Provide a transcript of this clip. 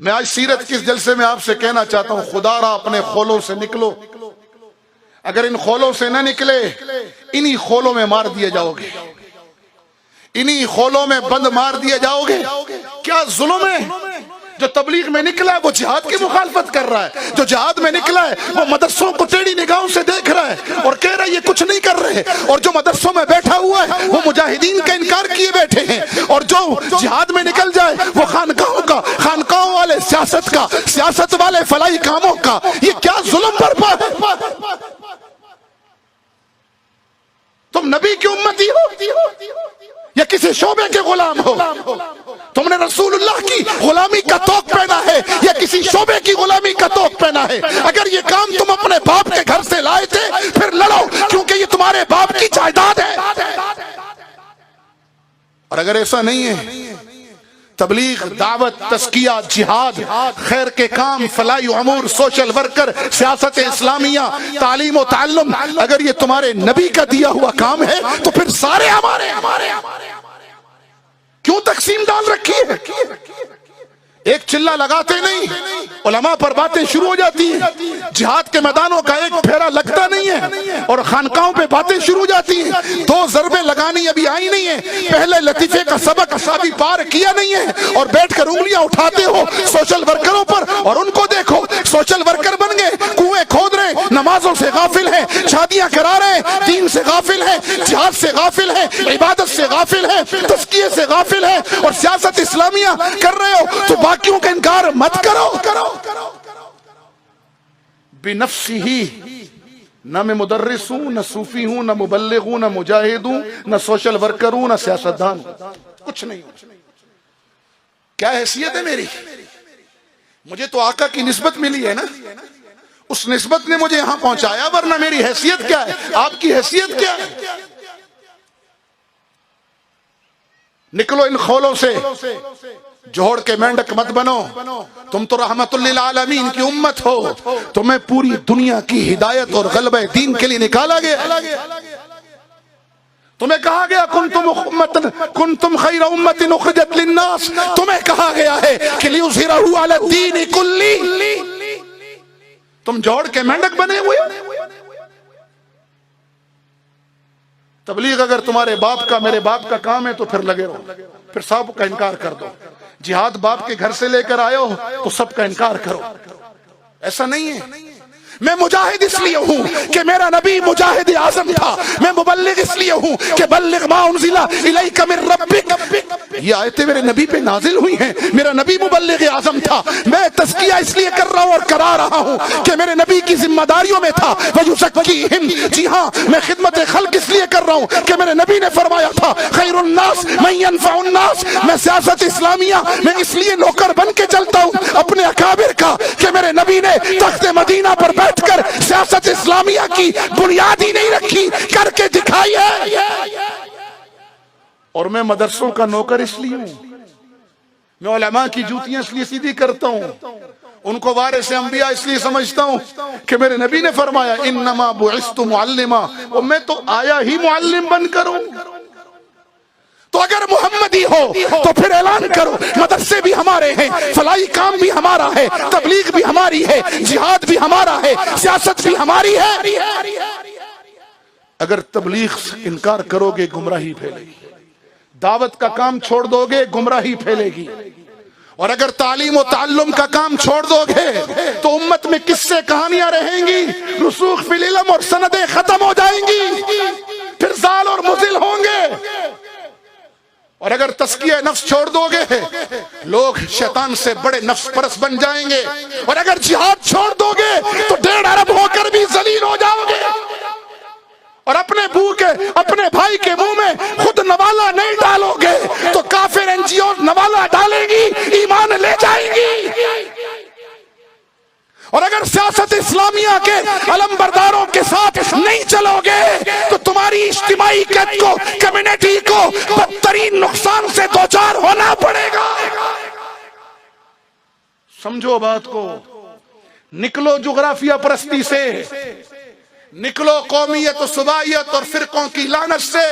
میں آج سیرت کے اس جلسے میں آپ سے کہنا چاہتا ہوں، خدا را اپنے خولوں سے نکلو، اگر ان خولوں سے نہ نکلے انہی خولوں میں مار دیے جاؤ گے، انہی خولوں میں بند مار دیے جاؤ گے۔ کیا ظلم ہے؟ جو تبلیغ میں نکلا ہے وہ جہاد کی مخالفت کر رہا ہے، جو جہاد میں نکلا ہے وہ مدرسوں کو ٹیڑھی نگاہوں سے دیکھ رہا ہے اور کہہ رہا ہے یہ کچھ نہیں کر رہے، اور جو مدرسوں میں بیٹھا ہوا ہے وہ مجاہدین کا انکار کیے بیٹھے ہیں، اور جو جہاد میں نکل جائے وہ خانقاہوں والے سیاست والے فلاحی کاموں کا۔ یہ کیا ظلم برپا ہے؟ تم نبی کی امتی ہو یا کسی شعبے کے غلام ہو؟ تم نے رسول اللہ کی غلامی کا توق پہنا ہے یا کسی شعبے کی غلامی کا توق پہنا ہے؟ اگر یہ کام تم اپنے باپ کے گھر سے لائے تھے پھر لڑو، کیونکہ یہ تمہارے باپ کی جائیداد ہے۔ اور اگر ایسا نہیں ہے، تبلیغ، دعوت، تزکیہ، جہاد، خیر کے کام، فلاحی امور، سوشل ورکر، سیاست اسلامیہ، تعلیم و تعلم، اگر یہ تمہارے نبی کا دیا ہوا کام ہے تو پھر سارے ہمارے کیوں تقسیم ڈال رکھی ہے؟ ایک چلہ لگاتے نہیں، علماء پر باتیں شروع ہو جاتی ہیں، جہاد کے میدانوں کا ایک پھیرا لگتا نہیں ہے اور خانقاہوں پہ باتیں شروع ہو جاتی ہیں۔ دو ضربیں لگانی ابھی آئی نہیں ہیں، پہلے لطیفے کا سبق ابھی پار کیا نہیں ہے اور بیٹھ کر انگلیاں اٹھاتے ہو سوشل ورکروں پر، اور ان کو دیکھو سوشل ورکر بن گئے، کنویں کھود رہے، نمازوں سے غافل ہیں، شادیاں کرا رہے ہیں، دین سے غافل ہیں، جہاد سے غافل ہیں، عبادت سے غافل ہیں، تزکیے سے غافل ہیں، اور سیاست اسلامیہ کر رہے ہو تو باقیوں کا انکار مت کرو۔ بنفسی، نہ میں مدرس ہوں، نہ صوفی ہوں، نہ مبلغ ہوں، نہ مجاہد ہوں، نہ سوشل ورکر ہوں، نہ سیاستدان ہوں، کچھ نہیں ہوں۔ کیا حیثیت ہے میری؟ مجھے تو آقا کی نسبت ملی ہے نا، اس نسبت نے مجھے یہاں پہنچایا، ورنہ میری حیثیت کیا ہے؟ آپ کی حیثیت کیا ہے؟ نکلو ان خولوں سے، جوڑ کے مینڈک مت بنو، تم تو رحمت للعالمین کی امت ہو، تمہیں پوری دنیا کی ہدایت اور غلبہ دین کے لیے نکالا گیا۔ تمہیں کہا گیا کنتم خیر امت اخرجت للناس، تمہیں کہا گیا ہے کہ لیظہرہ علی الدین کلہ، تم جوڑ کے مینڈک بنے ہوئے۔ تبلیغ اگر تمہارے باپ کا، میرے باپ کا کام ہے تو پھر لگے رہو، پھر سب کا انکار کر دو۔ جہاد باپ کے گھر سے لے کر آئے ہو تو سب کا انکار کرو، ایسا نہیں ہے۔ میں مجاہد اس لیے ہوں کہ میرا نبی مجاہد اعظم تھا، میں مبلغ اس لیے ہوں کہ بلغ ما انزل الیک من ربک، یہ آیتیں میرے نبی پہ نازل ہوئی ہیں، میرا نبی مبلغ اعظم تھا۔ میں تزکیہ اس لیے کر رہا ہوں اور کرا رہا ہوں کہ میرے نبی کی ذمہ داریوں میں تھا وَيُزَكِّيهِمْ، جی ہاں میں خدمت خلق اس لیے کر رہا ہوں کہ میرے نبی نے فرمایا تھا خیر الناس من ينفع الناس۔ میں سیاست اسلامیہ میں اس لیے نوکر بن کے چلتا ہوں اپنے اکابر کا کہ میرے نبی نے تخت مدینہ پر بیٹھ کر سیاست اسلامیہ کی بنیاد ہی نہیں رکھی، کر کے دکھائی ہے۔ اور میں مدرسوں کا نوکر اس لیے ہوں، میں علماء کی جوتیاں اس لیے سیدھی کرتا ہوں، ان کو وارث انبیاء اس لیے سمجھتا ہوں کہ میرے نبی نے فرمایا انما بعثت معلما، اور میں تو آیا ہی معلم بن کر ہوں۔ تو اگر محمدی ہو تو پھر اعلان کرو مدرسے بھی ہمارے ہیں، فلاحی کام بھی ہمارا ہے، تبلیغ بھی ہماری ہے، جہاد بھی ہمارا ہے، سیاست بھی ہماری ہے۔ اگر تبلیغ سے انکار کرو گے گمراہی پھیلے گی، دعوت کا کام چھوڑ دو گے گمراہی پھیلے گی، اور اگر تعلیم و تعلم کا کام چھوڑ دو گے تو امت میں قصے کہانیاں رہیں گی، رسوخ فی العلم اور سندیں ختم ہو جائیں گی، پھر زال اور مزل ہوں گے۔ اور اگر تزکیہ نفس چھوڑ دو گے لوگ شیطان سے بڑے نفس پرست بن جائیں گے، اور اگر جہاد چھوڑ دو گے تو 1.5 ارب ہو کر بھی ذلیل ہو جاؤ گے، اور اپنے بھائی کے منہ میں خود نوالا نہیں ڈالو گے تو کافر این جی او نوالا ڈالیں گی، ایمان لے جائیں گی۔ اور اگر سیاست اسلامیہ کے علم برداروں کے ساتھ نہیں چلو گے تو تمہاری اجتماعی قید کو، کمیونٹی کو بدترین نقصان سے دوچار ہونا پڑے گا۔ سمجھو بات کو، نکلو جغرافیہ پرستی سے، نکلو قومیت و صوبائیت اور فرقوں کی لعنت سے،